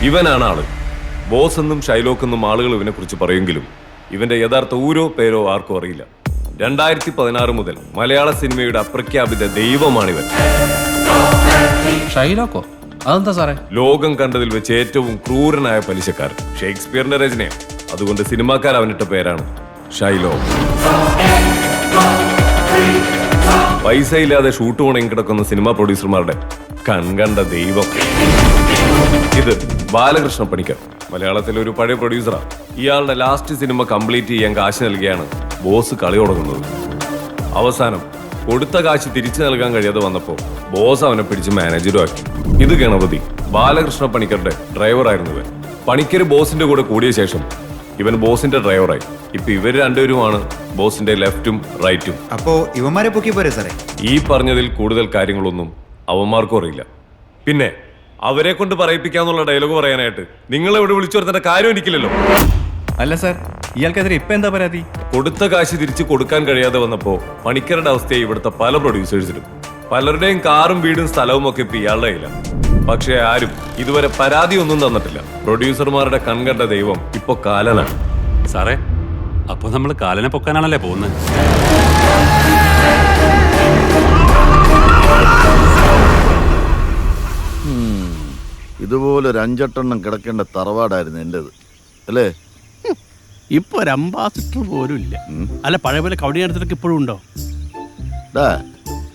ഇവനാണ് ആള്. ബോസ് എന്നും ഷൈലോക്ക് എന്നും ആളുകൾ ഇവനെ കുറിച്ച് പറയുമെങ്കിലും ഇവന്റെ യഥാർത്ഥ ഊരോ പേരോ ആർക്കും അറിയില്ല. 2016 മുതൽ മലയാള സിനിമയുടെ അപ്രഖ്യാപിത ദൈവമാണിവൻ. ഷൈലോക്കോ? അതെന്താ സാറേ? ലോകം കണ്ടതിൽ വെച്ച് ഏറ്റവും ക്രൂരനായ പലിശക്കാരൻ. ഷേക്സ്പിയറിന്റെ രചനയാണ്. അതുകൊണ്ട് സിനിമാക്കാർ അവനിട്ട പേരാണ് ഷൈലോക്ക്. പൈസ ഇല്ലാതെ ഷൂട്ട് ഉണങ്ങി കിടക്കുന്ന സിനിമാ പ്രൊഡ്യൂസർമാരുടെ കൺകണ്ട ദൈവം. ഇത് ബാലകൃഷ്ണ പണിക്കർ, മലയാളത്തിലെ ഒരു പഴയ പ്രൊഡ്യൂസറാണ്. ഇയാളുടെ ലാസ്റ്റ് സിനിമ കംപ്ലീറ്റ് ചെയ്യാൻ കാശ് നൽകിയാണ് ബോസ് കളി തുടങ്ങുന്നത്. അവസാനം കൊടുത്ത കാശ് തിരിച്ചു നൽകാൻ കഴിയാതെ വന്നപ്പോൾ ബോസ് അവനെ പിടിച്ച് മാനേജരും ആക്കി. ഇത് ഗണപതി, ബാലകൃഷ്ണ പണിക്കരുടെ ഡ്രൈവറായിരുന്നു ഇവൻ. പണിക്കർ ബോസിന്റെ കൂടെ കൂടിയ ശേഷം ഇവൻ ബോസിന്റെ ഡ്രൈവറായി. ഇപ്പൊ ഇവർ രണ്ടുപേരുമാണ് ബോസിന്റെ ലെഫ്റ്റും റൈറ്റും. അപ്പോ ഇവന്മാരെ പൊക്കി പോരെ സാറേ? ഈ പറഞ്ഞതിൽ കൂടുതൽ കാര്യങ്ങളൊന്നും അവന്മാർക്കും അറിയില്ല. പിന്നെ അവരെ കൊണ്ട് പറയിപ്പിക്കാന്നുള്ള ഡയലോഗ് പറയാനായിട്ട് നിങ്ങൾ ഇവിടെ വിളിച്ചു വരുത്തേണ്ട കാര്യം എനിക്കില്ലല്ലോ. അല്ല സാർ, ഇയാൾക്കെതിരെ ഇപ്പൊ എന്താ പരാതി? കൊടുത്ത കാശ് തിരിച്ചു കൊടുക്കാൻ കഴിയാതെ വന്നപ്പോ പണിക്കരുടെ അവസ്ഥയെ ഇവിടുത്തെ പല പ്രൊഡ്യൂസേഴ്സിനും. പലരുടെയും കാറും വീടും സ്ഥലവും ഒക്കെ ഇപ്പൊ ഇയാളുടെ കയ്യിലാണ്. പക്ഷെ ആരും ഇതുവരെ പരാതി ഒന്നും തന്നിട്ടില്ല. പ്രൊഡ്യൂസർമാരുടെ കൺകണ്ട ദൈവം ഇപ്പൊ കാലനാണ്. സാറേ, അപ്പൊ നമ്മൾ കാലനെ പൊക്കാനാണല്ലേ പോകുന്നത്? ഇതുപോലെ ഒരു 5-8 കിടക്കേണ്ട തറവാടായിരുന്നു എന്റേത്, അല്ലേ? ഇപ്പൊ ഒരു അംബാസിഡർ പോലും ഇല്ല. അല്ല, പഴയ പോലെ കവടി നടത്തിലൊക്കെ ഇപ്പോഴും ഉണ്ടോ?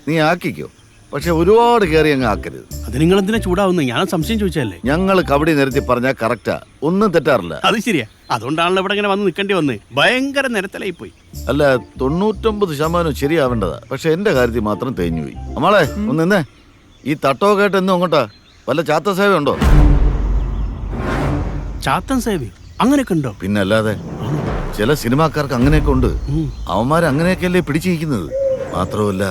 നീ ആക്കിക്കോ, പക്ഷെ ഒരുപാട് കയറി അങ്ങ് ആക്കരുത്. അത് നിങ്ങൾ എന്തിനാ ചൂടാവുന്നത്? ഞാൻ സംശയം ചോദിച്ചല്ലേ. ഞങ്ങൾ കബഡി നിരത്തി പറഞ്ഞാൽ കറക്റ്റാ, ഒന്നും തെറ്റാറില്ല. അത് ശരിയാ. അതുകൊണ്ടാണല്ലോ ഇവിടെ ഇങ്ങനെ വന്ന് നിൽക്കേണ്ടി വന്ന്. ഭയങ്കര നിരത്തലായി പോയി. അല്ല, 99% ശരിയാവേണ്ടതാ. പക്ഷെ എന്റെ കാര്യത്തിൽ മാത്രം തേഞ്ഞുപോയി. അമ്മളെ ഒന്ന് നിന്നേ. ഈ തട്ടോ കേട്ട് എന്നും അങ്ങോട്ടാ? വല്ല ചാത്ത സേവ ഉണ്ടോ? ചാത്തൻ സേവയോ? അങ്ങനെയൊക്കെ ഉണ്ടോ? പിന്നെ അല്ലാതെ ചില സിനിമാക്കാർക്ക് അങ്ങനെയൊക്കെ ഉണ്ട്. അവന്മാർ അങ്ങനെയൊക്കെയല്ലേ പിടിച്ചിരിക്കുന്നത്. മാത്രമല്ല,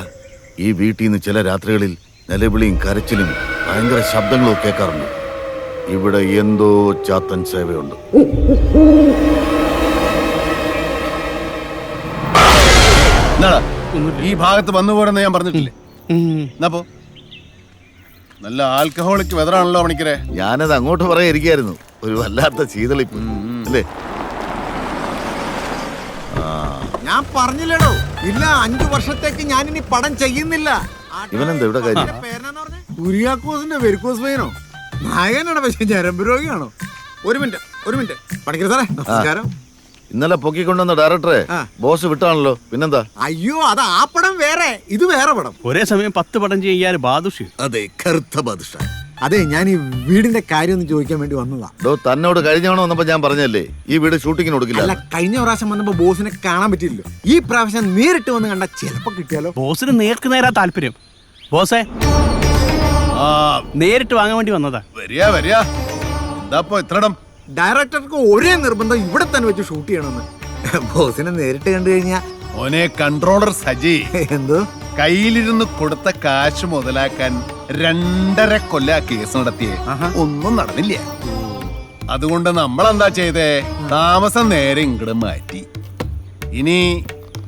ഈ വീട്ടിൽ നിന്ന് ചില രാത്രികളിൽ നിലവിളിയും കരച്ചിലും ഭയങ്കര ശബ്ദങ്ങളും കേൾക്കാറുണ്ട്. ഇവിടെ എന്തോ ചാത്തൻ സേവയുണ്ട്. ഈ ഭാഗത്ത് വന്നുപോരെന്ന് ഞാൻ പറഞ്ഞിട്ടില്ലേ? എന്നപ്പോ നല്ല ആൽക്കഹോളിക് വെതറാണല്ലോ പണിക്കരെ. ഞാനത് അങ്ങോട്ട് പറയാതിരിക്കായിരുന്നു. ഒരു വല്ലാത്ത ശീതളിപ്പ് അല്ലേ? ഞാൻ പറഞ്ഞില്ലടോ, ഇല്ല 5 വർഷത്തേക്ക് ഞാൻ ഇനി പടം ചെയ്യുന്നില്ല. ഇവനെന്താ ഇവിടെ കാര്യം? കുര്യാക്കോസിന്റെ വെരിക്കോസ് വെയിനോ നായകനാണ്, പക്ഷെ ഞരമ്പ് രോഗിയാണോ? ഒരു മിനിറ്റ് പണിക്കർ സാറേ, നമസ്കാരം. ഇന്നലെ പൊക്കിക്കൊണ്ടുവന്ന ഡയറക്ടറെ ബോസ് വിട്ടാണല്ലോ, പിന്നെന്താ? അയ്യോ, അത് ആ പടം വേറെ, ഇത് വേറെ പടം. ഒരേ സമയം 10 പടം ചെയ്യാൻ ബാദുഷ്. അതെ, കറുത്ത ബാദുഷ. അതെ, ഞാൻ ഈ വീടിന്റെ കാര്യം ഒന്ന് ചോദിക്കാൻ വേണ്ടി വന്നതാ. തന്നോട് കഴിഞ്ഞവണോ വന്നപ്പോ ഞാൻ പറഞ്ഞല്ലേ ഈ വീട് ഷൂട്ടിങ്ങിന് കൊടുക്കില്ല. അല്ല, കഴിഞ്ഞ പ്രാവശ്യം വന്നപ്പോ ബോസിനെ കാണാൻ പറ്റില്ലല്ലോ. ഈ പ്രാവശ്യം നേരിട്ട് വന്ന് കണ്ടാ ചിലപ്പോ കിട്ടിയാലോ? ബോസിന് നേർക്ക് നേരാ താല്പര്യം. ബോസേ, നേരിട്ട് വാങ്ങാൻ വേണ്ടി വന്നതാ. വരിക എന്താപ്പോ ഇത്രടം? ഡയറക്ടർക്ക് ഒരേ നിർബന്ധം ഇവിടെ തന്നെ വെച്ച് ഷൂട്ട് ചെയ്യണമെന്ന്. ബോസിനെ നേരിട്ട് കണ്ടു കഴിഞ്ഞാ ഓനെ കൺട്രോളർ സജി എന്തോ കയ്യിലിരുന്ന് കൊടുത്ത കാശ് മുതലാക്കാൻ 2.5 കൊല്ലം കേസ് നടത്തിയേ, ഒന്നും നടന്നില്ല. അതുകൊണ്ട് നമ്മളെന്താ ചെയ്തേ? താമസം നേരെ ഇങ്ങോട്ട് മാറ്റി. ഇനി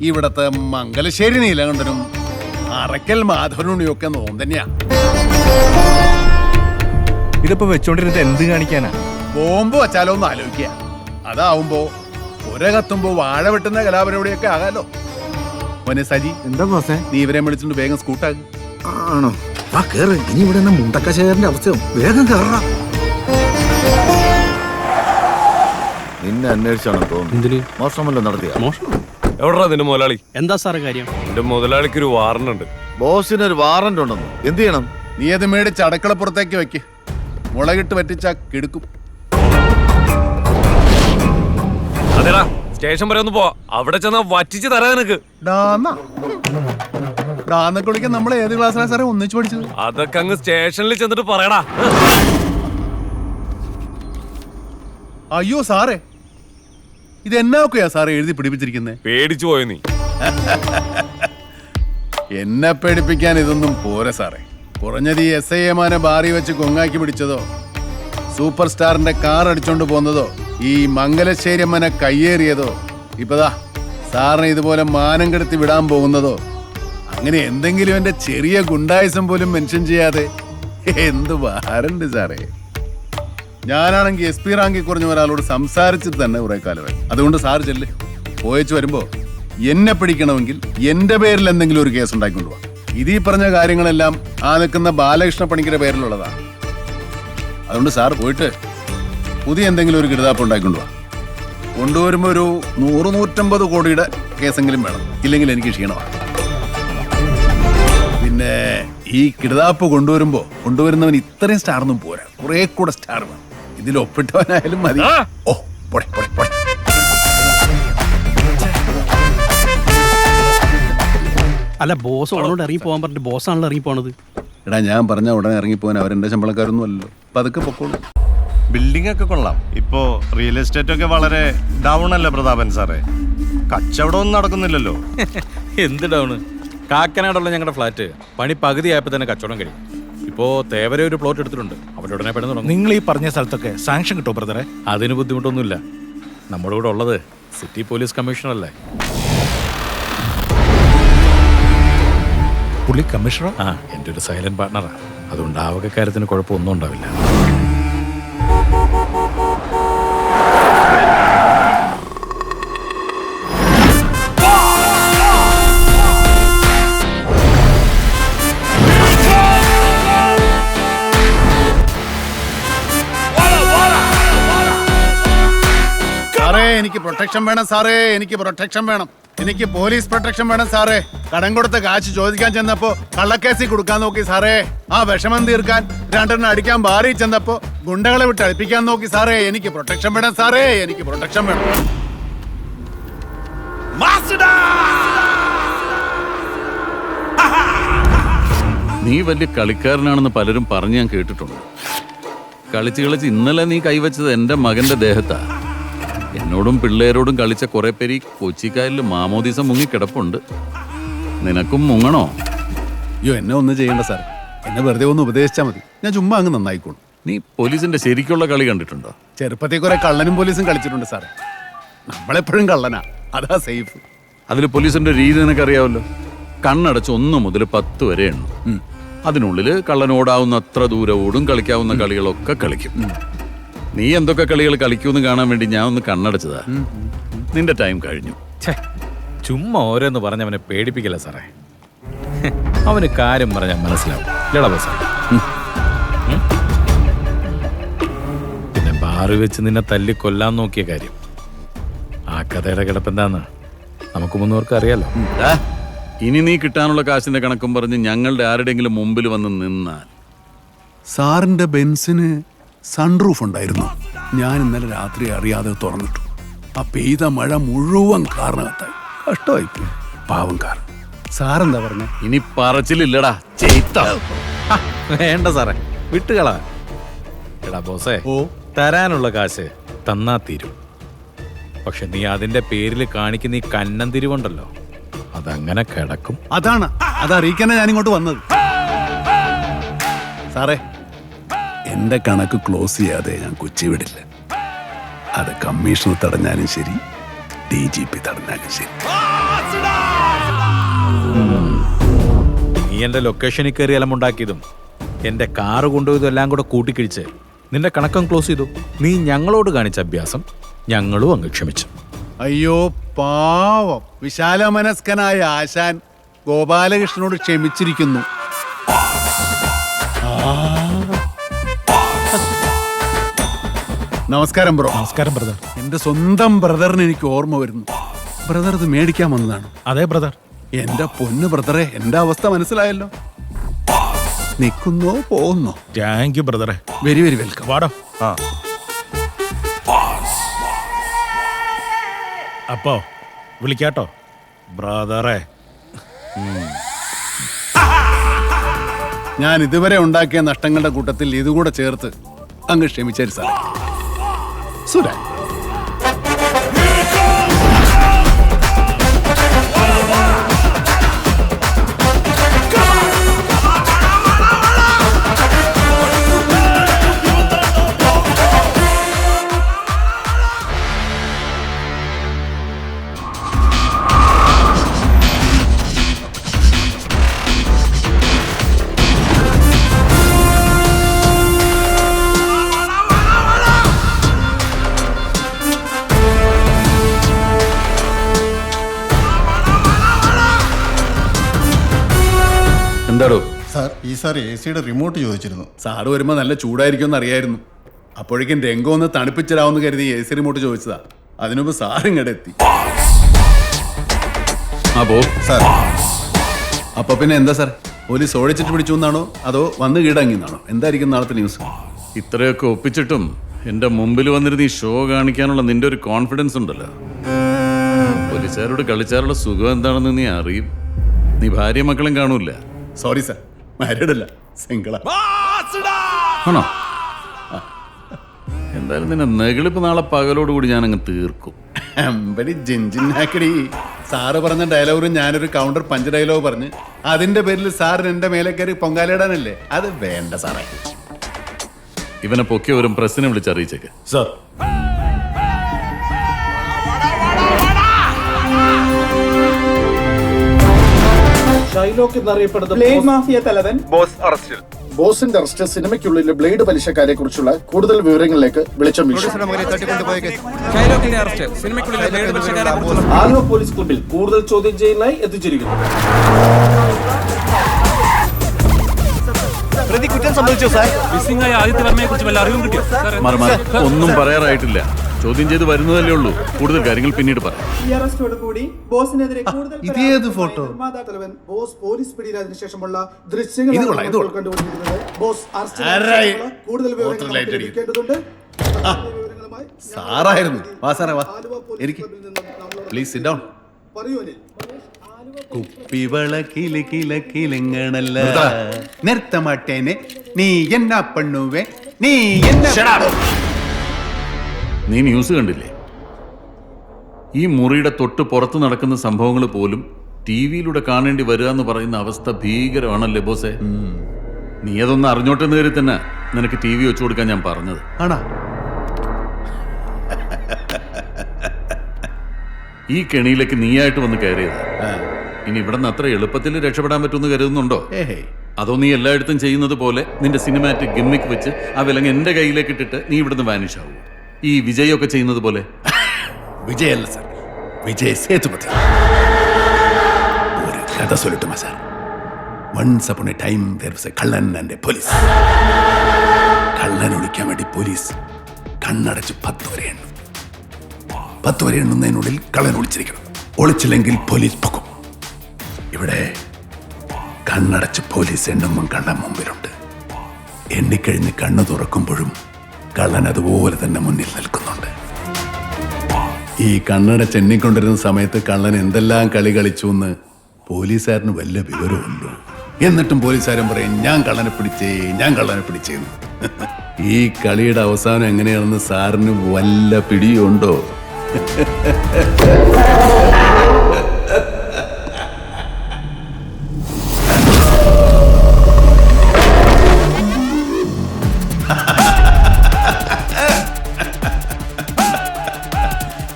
ഇവിടത്തെ മംഗലശ്ശേരി നീലകണ്ഠനും അറക്കൽ മാധവനുണിയും ഒക്കെ നോം തന്നെയാ. ഇതിപ്പോ വെച്ചോണ്ടിരുന്നത് എന്ത് കാണിക്കാനാ? ബോംബ് വച്ചാലോ ഒന്ന് ആലോചിക്കുക. അതാവുമ്പോ കത്തുമ്പോ വാഴ വെട്ടുന്ന കലാപരിപാടിയൊക്കെ ആകാലോ. മോനെ സജി, എന്താ ബോസേ? നീ ഇവരെ വിളിച്ചിട്ട് വേഗം സ്കൂട്ടാകും. ആണോ? ആ കേറ്. ഇനി ഇവിടെ മുണ്ടക്കശേഖരന്റെ അവസ്ഥയോ? വേഗം കേറാ. നിന്നെ അന്വേഷിച്ചാണ് തോന്നുന്നു. മോഷണമല്ലോ നടത്തിയ? മോഷണം? എവിടാ നിന്റെ മുതലാളി? എന്താ സാറേ കാര്യം? എന്റെ മുതലാളിക്ക് ഒരു വാറണ്ട് ഉണ്ട്. ബോസിനൊരു വാറന്റ് ഉണ്ടെന്ന്. എന്ത് ചെയ്യണം? നീ അത് മേടിച്ച് അടുക്കളപ്പുറത്തേക്ക് വെക്ക്. മുളകിട്ട് പറ്റിച്ചാ കിടക്കും. അതെടാ, സ്റ്റേഷൻ വരെ ഒന്ന് പോവാ. അവിടെ ചെന്നാ വറ്റിച്ച് തരാ നിനക്ക്. ഡാന്നൊക്കെ വിളിക്കാൻ നമ്മൾ ഏത് ക്ലാസ്സിലാണ് സാറേ ഒന്നിച്ചു പഠിച്ചത്? അതൊക്കെ അങ്ങ് സ്റ്റേഷനിൽ ചെന്നിട്ട് പറയടാ. അയ്യോ സാറേ, ഇത് എന്നാക്കെയാ സാറേ എഴുതി പിടിപ്പിച്ചിരിക്കുന്നേ? പേടിച്ചു പോയോ നീ? എന്നെ പേടിപ്പിക്കാൻ ഇതൊന്നും പോരെ സാറേ. കുറഞ്ഞത് ഈ SIA ബാറി വെച്ച് കൊങ്ങാക്കി പിടിച്ചതോ, സൂപ്പർ സ്റ്റാറിന്റെ കാർ അടിച്ചോണ്ട് പോകുന്നതോ, ഈ മംഗലശ്ശേരി അമ്മനെ കയ്യേറിയതോ, ഇപ്പതാ സാറിനെ ഇതുപോലെ മാനം കെടുത്തി വിടാൻ പോകുന്നതോ, അങ്ങനെ എന്തെങ്കിലും എന്റെ ചെറിയ ഗുണ്ടായുസം പോലും മെൻഷൻ ചെയ്യാതെ എന്ത് വാറണ്ട് സാറേ? ഞാനാണെങ്കിൽ SP റാങ്കിൽ കുറഞ്ഞ ഒരാളോട് സംസാരിച്ചിട്ട് തന്നെ കുറെ കാലമായി. അതുകൊണ്ട് സാർ ചെല്ല്, പോയച്ചു വരുമ്പോ എന്നെ പിടിക്കണമെങ്കിൽ എന്റെ പേരിൽ എന്തെങ്കിലും ഒരു കേസ് ഉണ്ടാക്കിക്കൊണ്ടുപോവാ. ഇതീ പറഞ്ഞ കാര്യങ്ങളെല്ലാം ആ നിൽക്കുന്ന ബാലകൃഷ്ണ പണിക്കരുടെ പേരിലുള്ളതാണ്. അതുകൊണ്ട് സാർ പോയിട്ട് പുതിയ എന്തെങ്കിലും ഒരു കിടതാപ്പ് ഉണ്ടാക്കിക്കൊണ്ടുപോവാ. കൊണ്ടുവരുമ്പോ ഒരു 100-150 കോടിയുടെ കേസെങ്കിലും വേണം, ഇല്ലെങ്കിൽ എനിക്ക് ക്ഷീണമാണ്. പിന്നെ ഈ കിടതാപ്പ് കൊണ്ടുവരുന്നവൻ ഇത്രയും സ്റ്റാറൊന്നും പോരാ, കുറെ കൂടെ സ്റ്റാർ വേണം. ഇതിൽ ഒപ്പിട്ടവനായാലും മതി. ഓ പോടെ പോടെ പോടെ. അല്ല ബോസ് ഉള്ളോണ്ട് ഇറങ്ങി പോകാൻ പറഞ്ഞിട്ട് ബോസാണല്ലോ ഇറങ്ങി പോണത്. എടാ ഞാൻ പറഞ്ഞ ഉടനെ ഇറങ്ങിപ്പോവാൻ അവരെന്റെ ശമ്പളക്കാരൊന്നും അല്ലല്ലോ. അപ്പൊ അതൊക്കെ പൊക്കോളൂ. ബിൽഡിംഗ് ഒക്കെ കൊള്ളാം. ഇപ്പോ റിയൽ എസ്റ്റേറ്റ് ഒക്കെ വളരെ ഡൗൺ അല്ലേ പ്രതാപൻ സാറേ? കച്ചവടം ഒന്നും നടക്കുന്നില്ലല്ലോ. എന്ത് ഡൗണ്? കാക്കനാടുള്ള ഞങ്ങളുടെ ഫ്ലാറ്റ് പണി പകുതിയായപ്പോൾ തന്നെ കച്ചവടം കഴിയും. ഇപ്പോ തേവരെ ഒരു പ്ലോട്ട് എടുത്തിട്ടുണ്ട്, അവരുടനെ പെട്ടെന്ന് തുടങ്ങും. നിങ്ങൾ ഈ പറഞ്ഞ സ്ഥലത്തൊക്കെ സാങ്ഷൻ കിട്ടുമോ ബ്രദറെ? അതിന് ബുദ്ധിമുട്ടൊന്നുമില്ല. നമ്മുടെ കൂടെ ഉള്ളത് സിറ്റി പോലീസ് കമ്മീഷണർ അല്ലേ? പുള്ളി കമ്മീഷണർ? ആ, എൻ്റെ ഒരു സൈലന്റ് പാർട്ണറാ. അതുകൊണ്ട് ആ വക കാര്യത്തിന് കുഴപ്പമൊന്നും ഉണ്ടാവില്ല. സാറേ എനിക്ക് പ്രൊട്ടക്ഷൻ വേണം സാറേ, എനിക്ക് പ്രൊട്ടക്ഷൻ വേണം. എനിക്ക് പോലീസ് പ്രൊട്ടക്ഷൻ വേണം സാറേ. കടം കൊടുത്ത കാശ് ചോദിക്കാൻ ചെന്നപ്പോ കള്ളക്കേസിൽ കൊടുക്കാൻ നോക്കി സാറേ. ആ വിഷമം തീർക്കാൻ 2 അടിക്കാൻ ബാറി ചെന്നപ്പോ ഗുണ്ടകളെ വിട്ട് അടുപ്പിക്കാൻ നോക്കി സാറേ. എനിക്ക് പ്രൊട്ടക്ഷൻ വേണം സാറേ, എനിക്ക് പ്രൊട്ടക്ഷൻ വേണം. നീ വലിയ കളിക്കാരനാണെന്ന് പലരും പറഞ്ഞു ഞാൻ കേട്ടിട്ടുണ്ട്. കളിച്ച് ഇന്നലെ നീ കൈവച്ചത് എൻ്റെ മകന്റെ ദേഹത്താ. എന്നോടും പിള്ളേരോടും കളിച്ച കുറെ പേര് കൊച്ചിക്കായലിൽ മാമോദീസ മുങ്ങി കിടപ്പുണ്ട്. നിനക്കും മുങ്ങണോ? അയ്യോ എന്നെ ഒന്നും ചെയ്യണ്ട സാർ, എന്നെ വെറുതെ ഒന്ന് ഉപദേശിച്ചാൽ മതി. ഞാൻ ചുമ്മാ അങ്ങ് നന്നായിക്കോളും. നീ പോലീസിന്റെ ശരിക്കുള്ള കളി കണ്ടിട്ടുണ്ടോ? ചെറുപ്പത്തിൽ കുറെ കള്ളനും പോലീസും കളിച്ചിട്ടുണ്ട് സാറേ. നമ്മളെപ്പോഴും കള്ളനാ, അതാ സേഫ്. അതിൽ പോലീസിന്റെ രീതി നിനക്കറിയാവല്ലോ. കണ്ണടച്ച് 1 മുതൽ 10 വരെ എണ്ണും. അതിനുള്ളിൽ കള്ളനോടാവുന്ന അത്ര ദൂരം ഓടും. കളിക്കാവുന്ന കളികളൊക്കെ കളിക്കും. നീ എന്തൊക്കെ കളികൾ കളിക്കുമെന്ന് കാണാൻ വേണ്ടി ഞാൻ ഒന്ന് കണ്ണടച്ചതാ. നിന്റെ ടൈം കഴിഞ്ഞു. ചുമ്മാ ഓരോന്ന് പറഞ്ഞ് അവനെ പേടിപ്പിക്കില്ല സാറേ. അവന് കാര്യം പറഞ്ഞാൽ മനസ്സിലാവും. ഇല്ലടാ ബോസ്. പിന്നെ ബാറി വെച്ച് നിന്നെ തല്ലി കൊല്ലാൻ നോക്കിയ കാര്യം, ആ കഥയുടെ കിടപ്പെന്താന്ന് നമുക്ക് മുന്നോർക്ക് അറിയാലോ. ഇനി നീ കിട്ടാനുള്ള കാശിന്റെ കണക്കും പറഞ്ഞ് ഞങ്ങളുടെ ആരുടെയെങ്കിലും മുമ്പിൽ വന്ന് നിന്നാൽ. സാറിന്റെ ബെൻസിന് സൺറൂഫ് ഉണ്ടായിരുന്നു. ഞാൻ ഇന്നലെ രാത്രി അറിയാതെ തുറന്നിട്ടു. ആ പെയ്ത മഴ മുഴുവൻ കാറിനകത്തായി. കഷ്ടമായി പാവം കാർ. സാറെന്താ പറഞ്ഞ? ഇനി പറച്ചിലില്ലടാ, ചെയ്ത്ത. വേണ്ട സാറേ, വിട്ടുകളാ. എടാ ബോസേ, തരാനുള്ള കാശ് തന്നാ തീരും. പക്ഷെ നീ അതിന്റെ പേരിൽ കാണിക്കുന്ന ഈ കന്നം തിരിവുണ്ടല്ലോ, അതങ്ങനെ കിടക്കും. അതാണ് അതറിയിക്കാനാ ഞാനിങ്ങോട്ട് വന്നത്. സാറേ എന്റെ കണക്ക് ക്ലോസ് ചെയ്യാതെ ഞാൻ കൊച്ചി വിടില്ല. അത് കമ്മീഷണർ തടഞ്ഞാലും ശരി, DGP തടഞ്ഞാലും ശരി. നീ എന്റെ ലൊക്കേഷനിൽ കയറി അലമുണ്ടാക്കിയതും എന്റെ കാറ് കൊണ്ടുപോയതും എല്ലാം കൂടെ കൂട്ടിക്കിഴിച്ച് നിന്റെ കണക്കം ക്ലോസ് ചെയ്തു. നീ ഞങ്ങളോട് കാണിച്ച അഭ്യാസം ഞങ്ങളും അങ്ങ് ക്ഷമിച്ചു. അയ്യോ പാവം വിശാല മനസ്കനായ ആശാൻ ഗോപാലകൃഷ്ണനോട് ക്ഷമിച്ചിരിക്കുന്നു. നമസ്കാരം ബ്രോ. നമസ്കാരം ബ്രദർ. എന്റെ സ്വന്തം ബ്രദറിന് എനിക്ക് ഓർമ്മ വരുന്നു. ബ്രദർ ഇത് മേടിക്കാൻ വന്നതാണ്. അതെ ബ്രദർ. എന്റെ പൊന്നു ബ്രദറെ, എന്റെ അവസ്ഥ മനസ്സിലായല്ലോ. നിൽക്കുന്നോ പോകുന്നോ? താങ്ക് യു ബ്രദറെ. Very very welcome. വാടോ. അപ്പോ വിളിക്കാട്ടോ ബ്രദറെ. ഞാൻ ഇതുവരെ ഉണ്ടാക്കിയ നഷ്ടങ്ങളുടെ കൂട്ടത്തിൽ ഇതുകൂടെ ചേർത്ത് അങ്ങ് ക്ഷമിച്ചേര് സാർ. സുരാ എന്താടോ? സാർ എ സിയുടെ റിമോട്ട് ചോദിച്ചിരുന്നു. സാറ് വരുമ്പോ നല്ല ചൂടായിരിക്കുമെന്ന് അറിയായിരുന്നു. അപ്പോഴേക്കും രംഗം ഒന്ന് തണുപ്പിച്ചിടാവുന്ന കരുതി എ സി റിമോട്ട് ചോദിച്ചതാ. അതിനുമ്പ് സാർ ഇങ്ങോട്ട് എത്തി. സാർ അപ്പൊ പിന്നെ എന്താ സാർ, പോലീസ് ഓടിച്ചിട്ട് പിടിച്ചു എന്നാണോ അതോ വന്ന് കീഴടങ്ങിയെന്നാണോ? എന്തായിരിക്കും നാളത്തെ ന്യൂസ്? ഇത്രയൊക്കെ ഒപ്പിച്ചിട്ടും എന്റെ മുമ്പിൽ വന്നിരുന്ന് ഈ ഷോ കാണിക്കാനുള്ള നിന്റെ ഒരു കോൺഫിഡൻസ് ഉണ്ടല്ലോ. പോലീസുകാരോട് കളിച്ചാലുള്ള സുഖം എന്താണെന്ന് നീ അറിയും. നീ ഭാര്യ മക്കളും കാണൂല. സോറി സാർ, മാരീഡ് അല്ല, സിംഗിളാ. ആണോ? എന്തായാലും നിന്നെ നെഗളിപ്പ് നാളെ പകലോടുകൂടി ഞാൻ അങ്ങ് തീർക്കും. ജിൻജിനാക്കടി. സാറ് പറഞ്ഞ ഡയലോഗും ഞാനൊരു കൗണ്ടർ പഞ്ച് ഡയലോഗ് പറഞ്ഞ് അതിന്റെ പേരിൽ സാറിന് എന്റെ മേലെ കയറി പൊങ്കാലിടാനല്ലേ? അത് വേണ്ട സാറേ. ഇവനെ പൊക്കിയവരും പ്രസിനെ വിളിച്ചറിയിച്ചേക്ക്. സർ. ഷൈലോക്ക് എന്നറിയപ്പെടുന്ന ബ്ലേഡ് മാഫിയ തലവൻ ബോസ് അറസ്റ്റിൽ. ബോസിന്റെ അറസ്റ്റ് സിനിമയ്ക്കുള്ളിലെ ബ്ലേഡ് പലിശക്കാരെ കുറിച്ചുള്ള കൂടുതൽ വിവരങ്ങളിലേക്ക് വെളിച്ചം വീശും. ആലുവ പോലീസ് ക്ലബിൽ കൂടുതൽ ചോദ്യം ചെയ്യലിനായി എത്തിച്ചിരിക്കുന്നു. ഒന്നും പറയാറായിട്ടില്ല. ചോദ്യം ചെയ്ത് വരുന്നതല്ലേ ഉള്ളൂ. കൂടുതൽ കാര്യങ്ങൾ പിന്നീട് പറയാം. ഈ അറസ്റ്റോട് കൂടി ബോസിനെതിരെ കൂടുതൽ ഇതേത് ഫോട്ടോ? തലവൻ ബോസ് പോലീസ് പിടിയിലായതിനു ശേഷമുള്ള ദൃശ്യങ്ങൾ കണ്ടുപിടിക്കുന്നത്. ബോസ് അറസ്റ്റ് കൂടുതൽ വിവരങ്ങൾ ലഭിക്കേണ്ടതുണ്ട്. സാറായിരുന്നു. വാ സാറേ വാ, പ്ലീസ് സിറ്റ് ഡൗൺ. കുപ്പിവള കില കില കിലങ്ങണല്ല നിർത്ത മാട്ടേനെ നീ എന്നാ പണ്ണുവേ നീ എന്നാ. നീ ന്യൂസ് കണ്ടില്ലേ? ഈ മുറിയുടെ തൊട്ട് പുറത്ത് നടക്കുന്ന സംഭവങ്ങൾ പോലും ടി വിയിലൂടെ കാണേണ്ടി വരിക എന്ന് പറയുന്ന അവസ്ഥ ഭീകരമാണല്ലേ ബോസേ? നീ അതൊന്ന് അറിഞ്ഞോട്ടെന്ന് കയറി തന്നെ നിനക്ക് ടി വി വെച്ചു കൊടുക്കാൻ ഞാൻ പറഞ്ഞത്. ആണോ? ഈ കെണിയിലേക്ക് നീയായിട്ട് വന്ന് കയറിയത്. ഇനി ഇവിടെ നിന്ന് അത്ര എളുപ്പത്തിൽ രക്ഷപ്പെടാൻ പറ്റുമെന്ന് കരുതുന്നുണ്ടോ? അതോ നീ എല്ലായിടത്തും ചെയ്യുന്നത് പോലെ നിന്റെ സിനിമാറ്റിക് ഗിമ്മിക്ക് വെച്ച് ആ വിലങ്ങ് എന്റെ കയ്യിലേക്ക് ഇട്ടിട്ട് നീ ഇവിടുന്ന് വാനിഷ് ആവൂ, ഈ വിജയൊക്കെ ചെയ്യുന്നത് പോലെ? വിജയല്ല സാർ, വിജയ് സേതുപതി. ഒരു കഥ സൊല്ലട്ടുമാ sir? Once upon a time there was a കള്ളൻ ആൻഡ് എ പോലീസ്. കള്ളൻ ഒളിക്കാൻ വേണ്ടി പോലീസ് കണ്ണടച്ച് 10 വരെ എണ്ണും. 10 വരെ എണ്ണുന്നതിനുള്ളിൽ കള്ളൻ ഒളിച്ചിരിക്കണം. ഒളിച്ചില്ലെങ്കിൽ പോലീസ് പൊക്കും. ഇവിടെ കണ്ണടച്ച് പോലീസ് എണ്ണുമ്പം കള്ളൻ മുമ്പിലുണ്ട്. എണ്ണിക്കഴിഞ്ഞ് കണ്ണു തുറക്കുമ്പോഴും കള്ളൻ അതുപോലെ തന്നെ മുന്നിൽ നിൽക്കുന്നുണ്ട്. ഈ കണ്ണടച്ച് എണ്ണിക്കൊണ്ടിരുന്ന സമയത്ത് കള്ളൻ എന്തെല്ലാം കളി കളിച്ചു എന്ന് പോലീസുകാരന് വല്ല വിവരമുണ്ടോ? എന്നിട്ടും പോലീസുകാരൻ പറയും ഞാൻ കള്ളനെ പിടിച്ചേന്ന്. ഈ കളിയുടെ അവസാനം എങ്ങനെയാണെന്ന് സാറിന് വല്ല പിടിയുണ്ടോ?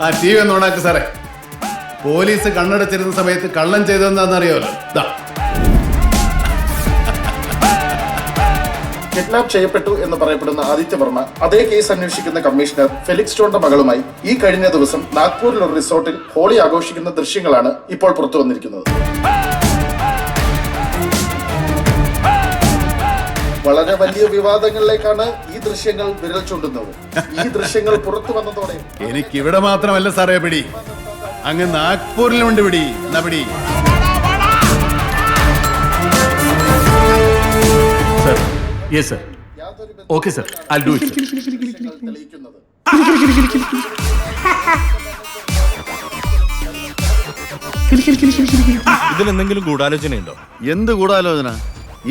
ആ ടി വി ഒന്ന് ഓണാക്ക് സാറേ. പോലീസ് കണ്ണടച്ചിരുന്ന സമയത്ത് കള്ളൻ ചെയ്തതെന്താണെന്ന് അറിയാമല്ലോ. കിഡ്നാപ്പ് ചെയ്യപ്പെട്ടു എന്ന് പറയപ്പെടുന്ന ആദിത്യവർമ്മ അതേ കേസ് അന്വേഷിക്കുന്ന കമ്മീഷണർ ഫെലിക്സ് ജോണിന്റെ മകളുമായി ഈ കഴിഞ്ഞ ദിവസം നാഗ്പൂരിൽ ഒരു റിസോർട്ടിൽ ഹോളി ആഘോഷിക്കുന്ന ദൃശ്യങ്ങളാണ് ഇപ്പോൾ പുറത്തു വന്നിരിക്കുന്നത്. വളരെ വലിയ വിവാദങ്ങളിലേക്കാണ് ഈ ദൃശ്യങ്ങൾ വിരൽ ചൂണ്ടുന്നത്. ഈ ദൃശ്യങ്ങൾ പുറത്തു വന്നതോടെ എനിക്ക് ഇവിടെ മാത്രമല്ല സാറേ പിടി, അങ്ങ് നാഗ്പൂരിലുണ്ട് പിടി. എന്നാ പിടി. Yes sir. Okay sir, I'll do it sir. തെളിയിക്കുന്നത്. ഇതിലെന്തെങ്കിലും ഗൂഢാലോചനയുണ്ടോ? എന്ത് ഗൂഢാലോചന?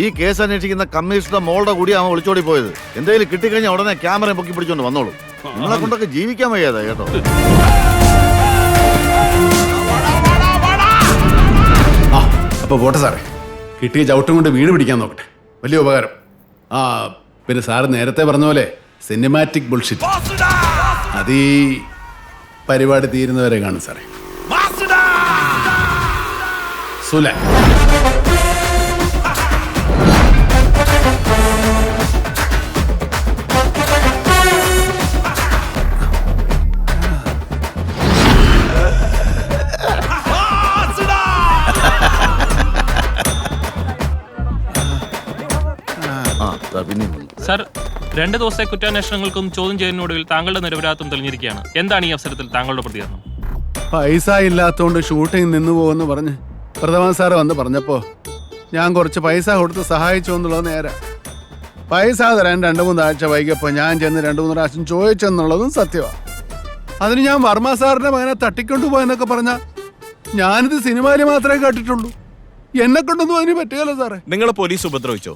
ഈ കേസ് അന്വേഷിക്കുന്ന കമ്മീഷണർ മോളുടെ കൂടി അവൻ ഒളിച്ചോടി പോയത്. എന്തെങ്കിലും കിട്ടിക്കഴിഞ്ഞാൽ ഉടനെ ക്യാമറ പൊക്കി പിടിച്ചോണ്ട് വന്നോളൂ. നിങ്ങളെ കൊണ്ടൊക്കെ ജീവിക്കാൻ വയ്യാതെ കേട്ടോ. അപ്പൊ പോട്ടെ സാറേ, കിട്ടിയ ചവിട്ടും കൊണ്ട് വീട് പിടിക്കാൻ നോക്കട്ടെ. വലിയ ഉപകാരം. ആ പിന്നെ സാറ് നേരത്തെ പറഞ്ഞ പോലെ സിനിമാറ്റിക് ബുൾഷിറ്റ് അത് ഈ പരിപാടി തീരുന്നവരെ കാണും സാറേ. സുല പിന്നെയും വന്നു. സർ 2 ദിവസത്തെ കുറ്റാന്വേഷണങ്ങൾക്കും ചോദ്യം ചെയ്യുന്നതിനൊടുവിൽ താങ്കളുടെ നിരപരാധിത്വം തെളിഞ്ഞിരിക്കുകയാണ്. എന്താണ് ഈ അവസരത്തിൽ താങ്കളുടെ പ്രതികരണം? പൈസ ഇല്ലാത്തതുകൊണ്ട് ഷൂട്ടിംഗ് നിന്നു പോകുമെന്ന് പറഞ്ഞ് പ്രഥമൻ സാറ് വന്ന് പറഞ്ഞപ്പോ ഞാൻ കുറച്ച് പൈസ കൊടുത്ത് സഹായിച്ചു എന്നുള്ളത് നേരെ. പൈസ തരാൻ 2-3 ആഴ്ച വൈകിയപ്പോൾ ഞാൻ ചെന്ന് 2-3 പ്രാവശ്യം ചോദിച്ചെന്നുള്ളതും സത്യമാണ്. അതിന് ഞാൻ വർമ്മ സാറിന്റെ മകനെ തട്ടിക്കൊണ്ടുപോയെന്നൊക്കെ പറഞ്ഞ ഞാനിത് സിനിമയിൽ മാത്രമേ കേട്ടിട്ടുള്ളൂ. എന്നെ കൊണ്ടൊന്നും അതിന് പറ്റുകയല്ലോ സാറേ. നിങ്ങളെ പോലീസ് ഉപദ്രവിച്ചോ?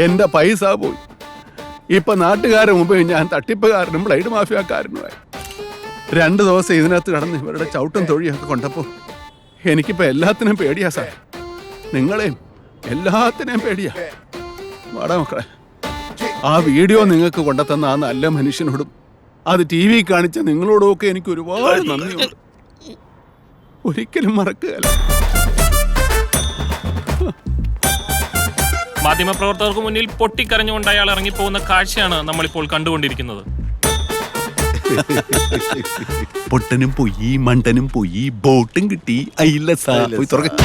എന്റെ പൈസ പോയി. ഇപ്പൊ നാട്ടുകാരുടെ മുമ്പിൽ ഞാൻ തട്ടിപ്പുകാരനും ബ്ലൈഡ് മാഫിയക്കാരനുമായി. 2 ദിവസം ഇതിനകത്ത് കടന്ന് ഇവരുടെ ചവിട്ടും തൊഴിയൊക്കെ കൊണ്ടപ്പോ എനിക്കിപ്പോ എല്ലാത്തിനും പേടിയാ സാർ. നിങ്ങളെയും എല്ലാത്തിനെയും പേടിയാ. വാടാ മക്കളെ, ആ വീഡിയോ നിങ്ങൾക്ക് കൊണ്ടുതന്ന ആ നല്ല മനുഷ്യനോടും അത് TV കാണിച്ച നിങ്ങളോടും ഒക്കെ എനിക്ക് ഒരുപാട് നന്ദിയുണ്ട്. ഒരിക്കലും മറക്കുകയല്ല. മാധ്യമപ്രവർത്തകർക്ക് മുന്നിൽ പൊട്ടിക്കരഞ്ഞുകൊണ്ട് അയാൾ ഇറങ്ങിപ്പോകുന്ന കാഴ്ചയാണ് നമ്മളിപ്പോൾ കണ്ടുകൊണ്ടിരിക്കുന്നത്. പൊട്ടനും പോയി, മണ്ടനും പോയി, ബോട്ടും കിട്ടി. അയില്ല സാർ പോയി തുറക്ക.